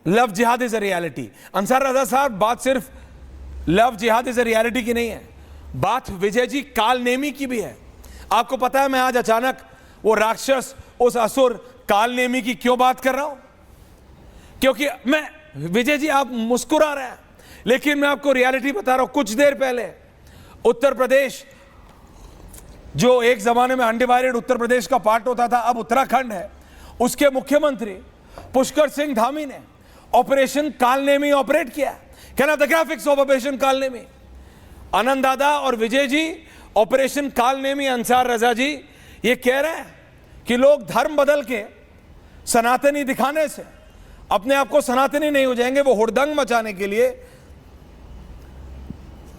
Love जिहाद is a reality. Ansar रजा साहब, बात सिर्फ लव जिहाद इज अ रियलिटी की नहीं है, बात विजय जी कालनेमी की भी है। आपको पता है मैं आज अचानक वो राक्षस, उस असुर कालनेमी की क्यों बात कर रहा हूं? क्योंकि मैं, विजय जी आप मुस्कुरा रहे हैं, लेकिन मैं आपको रियलिटी बता रहा हूं। कुछ देर पहले उत्तर प्रदेश, जो एक जमाने में अनडिवाइडेड उत्तर प्रदेश का पार्ट होता था, अब उत्तराखंड है, उसके मुख्यमंत्री पुष्कर सिंह धामी ने ऑपरेशन कालनेमी ऑपरेट किया। Can the graphics of operation Kalnemi? Anand दादा और विजय जी, ऑपरेशन कालनेमी, अंसार रजा जी ये कह रहे हैं कि लोग धर्म बदल के सनातनी दिखाने से अपने आप को सनातनी नहीं हो जाएंगे। वो हुड़दंग मचाने के लिए,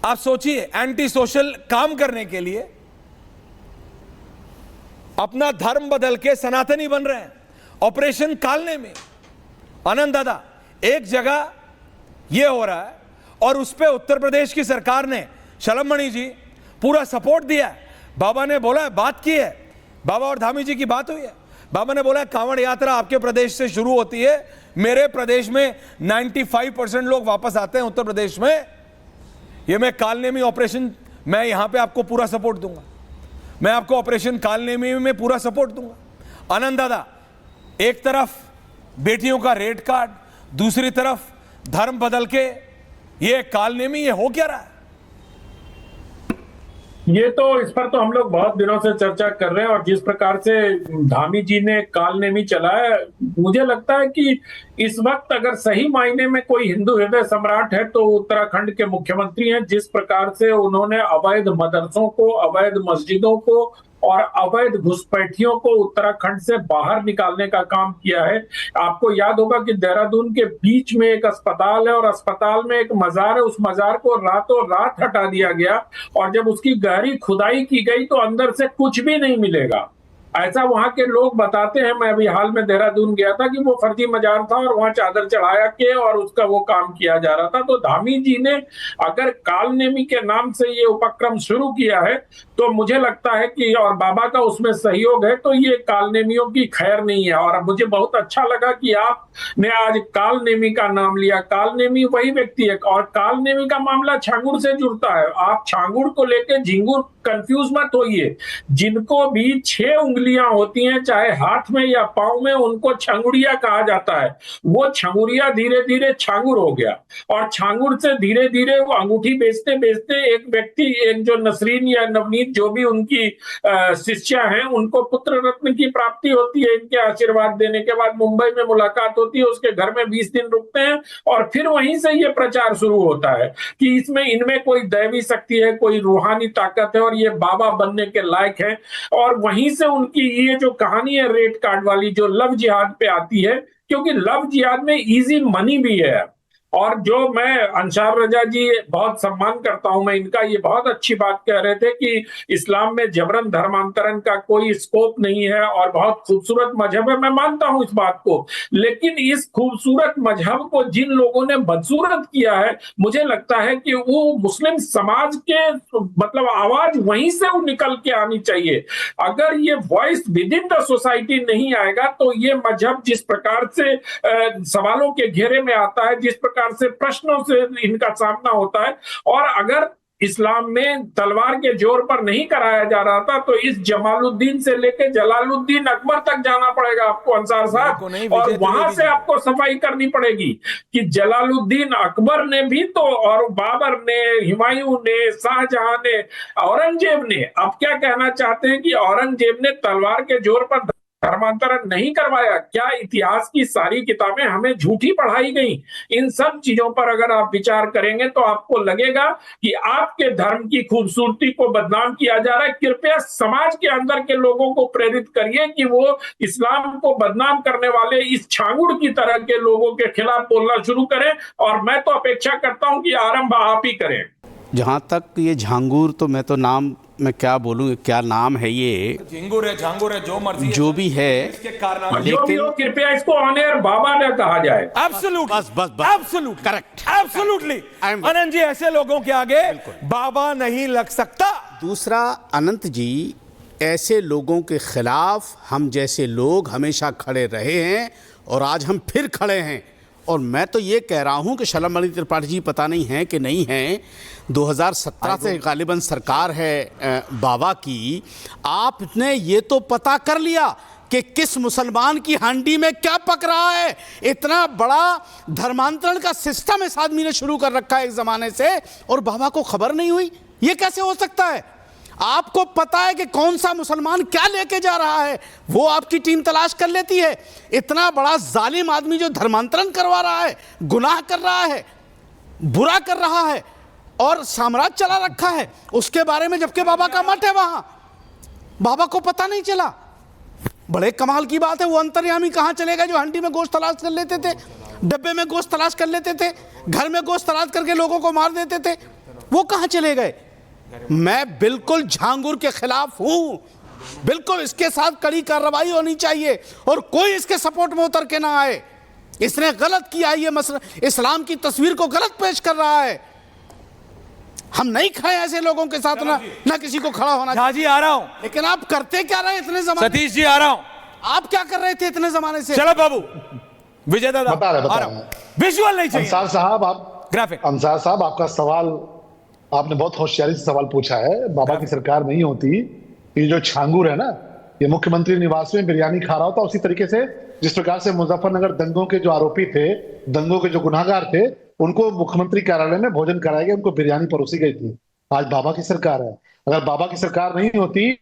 आप सोचिए, एंटी सोशल काम करने के लिए अपना धर्म बदल के सनातनी बन रहे हैं। ऑपरेशन कालनेमी, आनंद दादा, एक जगह यह हो रहा है और उस पर उत्तर प्रदेश की सरकार ने, शलमणि जी, पूरा सपोर्ट दिया है। बाबा ने बोला है, बात की है, बाबा और धामी जी की बात हुई है। बाबा ने बोला है कांवड़ यात्रा आपके प्रदेश से शुरू होती है, मेरे प्रदेश में 95% लोग वापस आते हैं उत्तर प्रदेश में। ये मैं कालनेमी ऑपरेशन, मैं यहां पे आपको पूरा सपोर्ट दूंगा, मैं आपको ऑपरेशन कालनेमी में पूरा सपोर्ट दूंगा। आनंद दादा, एक तरफ बेटियों का रेड कार्ड, दूसरी तरफ धर्म बदल के ये कालनेमी, ये हो क्या रहा है? ये तो, इस पर तो हम लोग बहुत दिनों से चर्चा कर रहे हैं, और जिस प्रकार से धामी जी ने कालनेमी चलाया, मुझे लगता है कि इस वक्त अगर सही मायने में कोई हिंदू हृदय सम्राट है तो उत्तराखंड के मुख्यमंत्री हैं। जिस प्रकार से उन्होंने अवैध मदरसों को, अवैध मस्जिदों को और अवैध घुसपैठियों को उत्तराखंड से बाहर निकालने का काम किया है। आपको याद होगा कि देहरादून के बीच में एक अस्पताल है और अस्पताल में एक मजार है, उस मजार को रातों रात हटा दिया गया, और जब उसकी गहरी खुदाई की गई तो अंदर से कुछ भी नहीं मिलेगा, ऐसा वहां के लोग बताते हैं। मैं अभी हाल में देहरादून गया था कि वो फर्जी मजार था और वहां चादर चढ़ाया के और उसका वो काम किया जा रहा था। तो धामी जी ने अगर कालनेमी के नाम से ये उपक्रम शुरू किया है तो मुझे लगता है कि, और बाबा का उसमें सहयोग है, तो ये कालनेमियों की खैर नहीं है। और मुझे बहुत अच्छा लगा कि आपने आज कालनेमी का नाम लिया। कालनेमी वही व्यक्ति है, और कालनेमी का मामला छांगुड़ से जुड़ता है। आप छांगुड़ को लेकर झिंगुर कंफ्यूज मत होइए। जिनको भी 6 उंगलियां होती हैं, चाहे हाथ में या पांव में, उनको छंगुड़िया कहा जाता है। वो छंगुड़िया धीरे धीरे छांगुर हो गया, और छांगुर से धीरे धीरे वो अंगूठी बेचते बेचते एक व्यक्ति, एक जो नसरीन या नवनीत, जो भी उनकी शिष्या हैं, उनको पुत्र रत्न की प्राप्ति होती है। इनके आशीर्वाद देने के बाद मुंबई में मुलाकात होती है, उसके घर में 20 दिन रुकते हैं, और फिर वहीं से ये प्रचार शुरू होता है कि इसमें, इनमें कोई दैवी शक्ति है, कोई रूहानी ताकत है, और ये बाबा बनने के लायक है। और वहीं से उनकी ये जो कहानी है रेड कार्ड वाली, जो लव जिहाद पे आती है, क्योंकि लव जिहाद में इजी मनी भी है। और जो मैं, अंसार रजा जी बहुत सम्मान करता हूं मैं इनका, ये बहुत अच्छी बात कह रहे थे कि इस्लाम में जबरन धर्मांतरण का कोई स्कोप नहीं है, और बहुत खूबसूरत मजहब है। मैं मानता हूं इस बात को, लेकिन इस खूबसूरत मजहब को जिन लोगों ने बदसूरत किया है, मुझे लगता है कि वो मुस्लिम समाज के, मतलब आवाज वहीं से वो निकल के आनी चाहिए। अगर ये voice with in the society नहीं आएगा तो ये मजहब जिस प्रकार से सवालों के घेरे में आता है, जिस प्रकार से प्रश्नों से इनका सामना होता है, और अगर इस्लाम में तलवार के जोर पर नहीं कराया जा रहा था तो इस जमालुद्दीन से लेकर जलालुद्दीन अकबर तक जाना पड़ेगा आपको, अंसार साहब, और वहां से आपको सफाई करनी पड़ेगी कि जलालुद्दीन अकबर ने भी तो, और बाबर ने, हुमायूं ने, शाहजहां ने, औरंगजेब ने, अब क्या कहना चाहते हैं कि औरंगजेब ने तलवार के जोर पर धर्मांतरण नहीं करवाया? क्या इतिहास की सारी किताबें हमें झूठी पढ़ाई गई? इन सब चीजों पर अगर आप विचार करेंगे तो आपको लगेगा कि आपके धर्म की खूबसूरती को बदनाम किया जा रहा है। कृपया समाज के अंदर के लोगों को प्रेरित करिए कि वो इस्लाम को बदनाम करने वाले इस छांगुड़ की तरह के लोगों के खिलाफ बोलना शुरू करें, और मैं तो अपेक्षा करता हूं कि आरंभ आप ही करें। जहाँ तक ये झांगुर, तो मैं तो नाम, मैं क्या बोलूँ, क्या नाम है ये, झिंगुर है, झांगुर है, जो मर्जी जो भी है, लेकिन कृपया इसको ऑन एयर बाबा ने कहा जाए। एब्सोल्युटली, बस एब्सोल्युटली करेक्ट, एब्सोल्युटली। अनंत जी, ऐसे लोगों के आगे बाबा नहीं लग सकता। दूसरा, अनंत जी, ऐसे लोगों के खिलाफ हम जैसे लोग हमेशा खड़े रहे हैं, और आज हम फिर खड़े हैं। और मैं तो ये कह रहा हूं कि शलमणि त्रिपाठी जी पता नहीं है कि नहीं है, 2017 से गालिबन सरकार है बाबा की। आपने ये तो पता कर लिया कि किस मुसलमान की हांडी में क्या पक रहा है। इतना बड़ा धर्मांतरण का सिस्टम इस आदमी ने शुरू कर रखा है एक ज़माने से, और बाबा को खबर नहीं हुई। ये कैसे हो सकता है? आपको पता है कि कौन सा मुसलमान क्या लेके जा रहा है, वो आपकी टीम तलाश कर लेती है। इतना बड़ा जालिम आदमी जो धर्मांतरण करवा रहा है, गुनाह कर रहा है, बुरा कर रहा है और साम्राज्य चला रखा है, उसके बारे में, जबकि बाबा का मठ है वहां, बाबा को पता नहीं चला। बड़े कमाल की बात है। वो अंतर्यामी कहां चले गए जो हंडी में गोश्त तलाश कर लेते थे, डब्बे में गोश्त तलाश कर लेते थे, घर में गोश्त तलाश करके लोगों को मार देते थे? वो कहां चले गए? मैं बिल्कुल झांगुर के खिलाफ हूं, बिल्कुल इसके साथ कड़ी कार्रवाई होनी चाहिए और कोई इसके सपोर्ट में उतर के ना आए। इसने गलत किया, ये मसला इस्लाम की तस्वीर को गलत पेश कर रहा है। हम नहीं खड़े ऐसे लोगों के साथ, ना किसी को खड़ा होना। झा जी आ रहा हूं, लेकिन आप करते क्या रहे इतने जमाने? सतीश जी आ रहा हूं। आप क्या कर रहे थे इतने जमाने से? चलो बाबू, विजय दादा बता रहे आ रहा हूं। विजुअल नहीं चाहिए अंसार साहब, आप ग्राफिक। अंसार साहब, आपका सवाल आपने बहुत होशियारी से सवाल पूछा है। बाबा की सरकार नहीं होती, ये जो छांगुर है ना, ये मुख्यमंत्री निवास में बिरयानी खा रहा होता उसी तरीके से जिस प्रकार से मुजफ्फरनगर दंगों के जो आरोपी थे, दंगों के जो गुनाहगार थे, उनको मुख्यमंत्री कार्यालय में भोजन कराया गया, उनको बिरयानी परोसी गई थी। आज बाबा की सरकार है। अगर बाबा की सरकार नहीं होती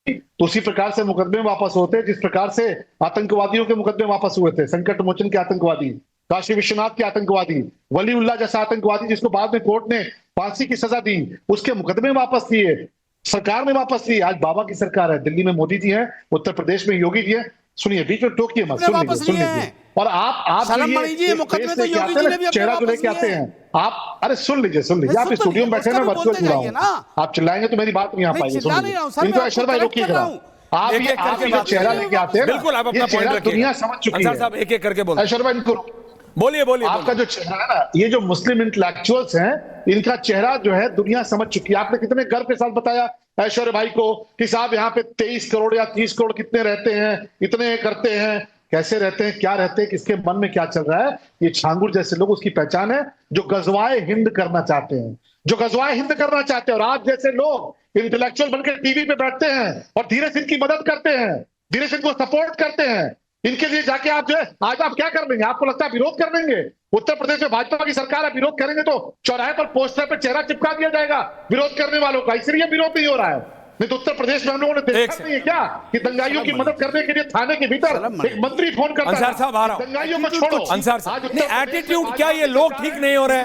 तो उसी प्रकार से मुकदमे वापस होते जिस प्रकार से आतंकवादियों के मुकदमे वापस हुए थे। संकट मोचन के आतंकवादी, काशी विश्वनाथ के आतंकवादी, वलीउल्लाह जैसा आतंकवादी जिसको बाद में कोर्ट ने फांसी की सजा दी, उसके मुकदमे वापस लिए, सरकार ने वापस लिए। आज बाबा की सरकार है। दिल्ली में मोदी जी हैं, उत्तर प्रदेश में योगी जी हैं। सुनिए, बीच में टोकिए मत, सुन लीजिए। और आप चेहरा जो लेके आते हैं आप, अरे सुन लीजिए, आप स्टूडियो में बैठे ना, वर्चुअल जुड़ा हूं, आप चिल्लाएंगे तो मेरी बात नहीं आ पाएगी। सुन लीजिए, इनको ऐश्वर्य भाई रोकिए जरा। आप ये चेहरा लेके आते हैं, बिल्कुल आप अपना पॉइंट रखिए। दुनिया समझ चुकी है। साहब एक एक करके बोलो। ऐश्वर्य भाई इनको बोलिए बोलिए। आपका जो चेहरा है ना, ये जो मुस्लिम इंटेलेक्चुअल्स हैं, इनका चेहरा जो है दुनिया समझ चुकी है। आपने कितने गर्व के साथ बताया ऐश्वर्य भाई को कि साहब यहाँ पे 23 करोड़ या 30 करोड़ कितने रहते हैं, इतने करते हैं, कैसे रहते हैं, क्या रहते हैं, किसके मन में क्या चल रहा है। ये छांगुर जैसे लोग, उसकी पहचान है जो गजवाए हिंद करना चाहते हैं, जो गजवाए हिंद करना चाहते हैं। और आप जैसे लोग इंटेलेक्चुअल बनकर टीवी पे बैठते हैं और धीरे सिंह की मदद करते हैं, धीरे सिंह को सपोर्ट करते हैं। इनके लिए जाके आप जो है, आज आप क्या कर लेंगे? आपको लगता है विरोध कर लेंगे? उत्तर प्रदेश में भाजपा की सरकार है, विरोध करेंगे तो चौराहे पर पोस्टर पर चेहरा चिपका दिया जाएगा विरोध करने वालों का, इसलिए विरोध नहीं हो रहा है। नहीं तो उत्तर प्रदेश में हम लोगों ने देखा नहीं है क्या कि दंगाइयों की मदद करने के लिए थाने के भीतर एक मंत्री फोन करता है, अंसार साहब आ रहा हूं। दंगाइयों को छोड़ो। अंसार साहब, एटीट्यूड क्या, ये लोग ठीक नहीं हो रहे हैं?